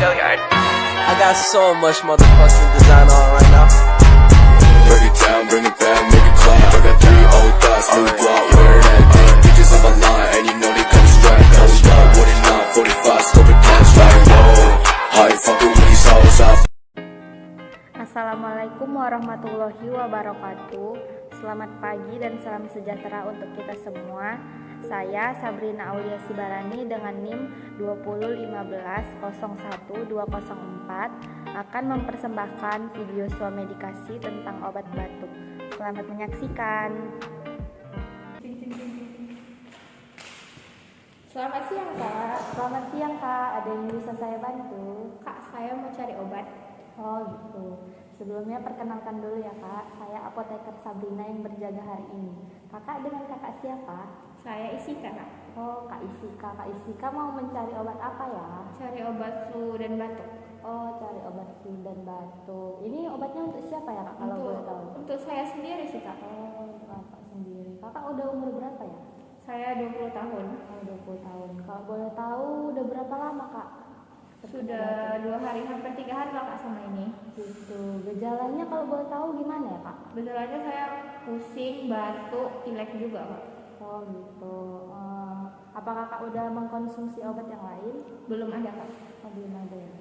I got so much motherfucking design on right now. Break it down, bring it back, make it clap. I got 3 old thoughts, new block, where that day. Bitches on my line, and you know they come straight. Hold up, what it not, 45, scope it cash like whoa. How you fucking with these hoes up? Assalamualaikum warahmatullahi wabarakatuh. Selamat pagi dan salam sejahtera untuk kita semua. Saya Sabrina Aulia Sibarani dengan NIM 201501204 akan mempersembahkan video swamedikasi tentang obat batuk. Selamat menyaksikan. Selamat siang Kak. Selamat siang Kak, ada yang bisa saya bantu? Kak, saya mau cari obat. Oh gitu. Sebelumnya perkenalkan dulu ya Kak, saya apoteker Sabrina yang berjaga hari ini. Kakak dengan kakak siapa? Saya Isika Kak. Oh Kak Isika, Kak Isika mau mencari obat apa ya? Cari obat flu dan batuk. Oh cari obat flu dan batuk. Ini obatnya untuk siapa ya Kak kalau boleh tahu? Untuk saya sendiri sih Kak. Oh untuk kakak sendiri. Kakak udah umur berapa ya? Saya 20 tahun. Oh 20 tahun. Kalau boleh tahu udah berapa lama Kak? Sudah 2 hari, hampir 3 hari lah Kak sama ini. Gitu. Gejalanya kalau boleh tahu gimana ya Kak? Gejalanya saya pusing, batuk, pilek juga Kak. Oh gitu. Apa kakak udah mengkonsumsi obat yang lain? Belum ada Kak. Oh, belum ada ya.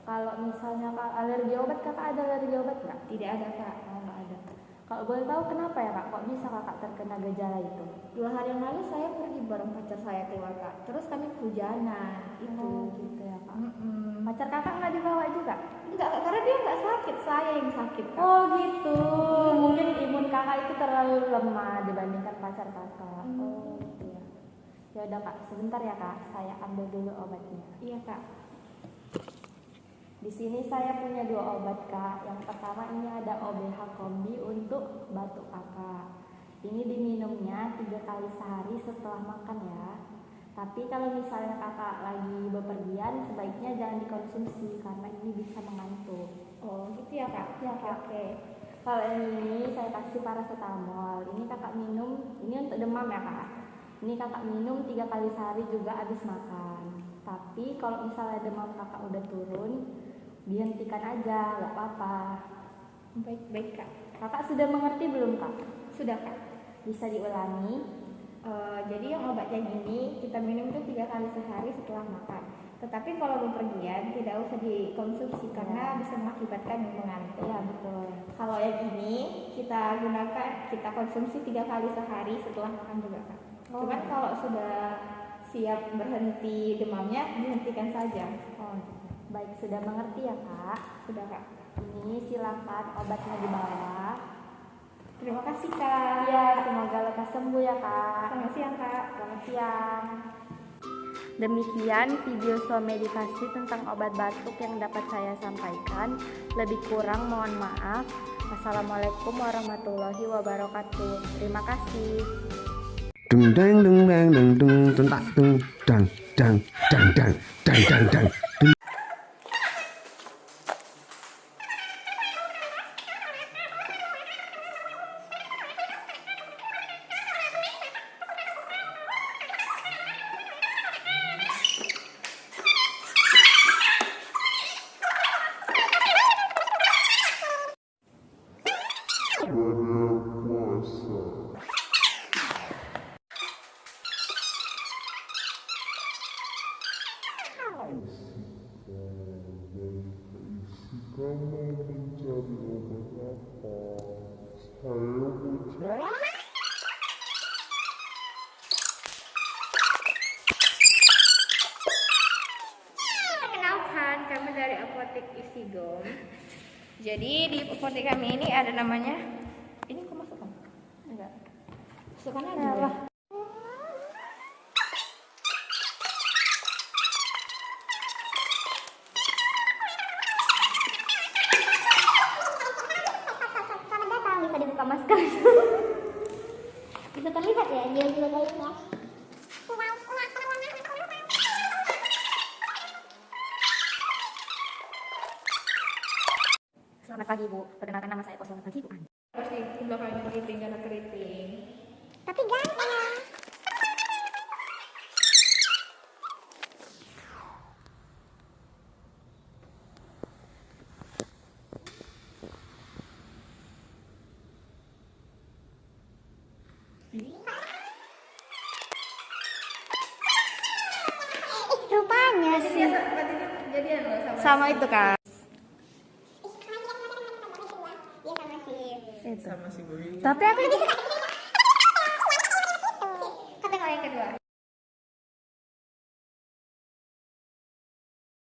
Kalau misalnya kak alergi obat, kakak ada alergi obat nggak? Tidak ada Kak. Oh nggak ada. Kalau boleh tahu kenapa ya kak? Kok bisa kakak terkena gejala itu? 2 hari yang lalu saya pergi bareng pacar saya keluar Kak. Terus kami kehujanan. Oh gitu ya kak. Mm-mm. Pacar kakak nggak dibawa juga? Enggak Kak, karena dia nggak sakit, saya yang sakit Kak. Oh gitu. Mungkin imun kakak itu terlalu lemah dibandingkan pacar kakak. Oh gitu ya. Ya udah kak, sebentar ya kak. Saya ambil dulu obatnya. Iya Kak. Di sini saya punya 2 obat kak. Yang pertama ini ada OBH Kombi untuk batuk kakak. Ini diminumnya 3 kali sehari setelah makan ya. Tapi kalau misalnya kakak lagi bepergian, sebaiknya jangan dikonsumsi karena ini bisa mengantuk. Oh gitu ya Kak. Ya kak. Oke. Kalau yang ini saya kasih paracetamol. Ini kakak minum, ini untuk demam ya kak. Ini kakak minum 3 kali sehari juga habis makan. Tapi kalau misalnya demam kakak udah turun, dihentikan aja, nggak apa-apa. Baik Kak. Kakak sudah mengerti belum kak? Sudah Kak. Bisa diulangi? Jadi yang obatnya gini kita minum itu 3 kali sehari setelah makan. Tetapi kalau bepergian tidak usah dikonsumsi karena bisa mengakibatkan mengantuk. Ya betul. Kalau yang ini kita konsumsi 3 kali sehari setelah makan juga Kak. Oh. Cuman kalau sudah siap berhenti demamnya dihentikan saja. Oh, baik sudah mengerti ya kak. Sudah Kak. Ini silakan obatnya di bawah. Terima kasih Kak. Ya semoga lekas sembuh ya kak. Selamat siang Kak. Selamat siang. Demikian video swamedikasi tentang obat batuk yang dapat saya sampaikan. Lebih kurang mohon maaf. Assalamualaikum warahmatullahi wabarakatuh. Terima kasih. Dung dang dung dang dung dung dung tak dung dang dang dang dang dang dang dang. Perkenalkan, kami dari Apotek Isigom. Jadi di apotek kami ini ada namanya. Ini kok masukkan? Enggak. Masukkan aja. Yalah. Selamat datang, bisa dibuka masker. Bisa terlihat ya, dia juga kayaknya. Selamat pagi Bu. Perkenalkan nama saya. Selamat pagi Bu. Pasti di belakangnya keriting karena keriting. Tapi ganteng. Makanya sih. Jadian loh Sama itu kan. Dia sama si Itu. Tapi aku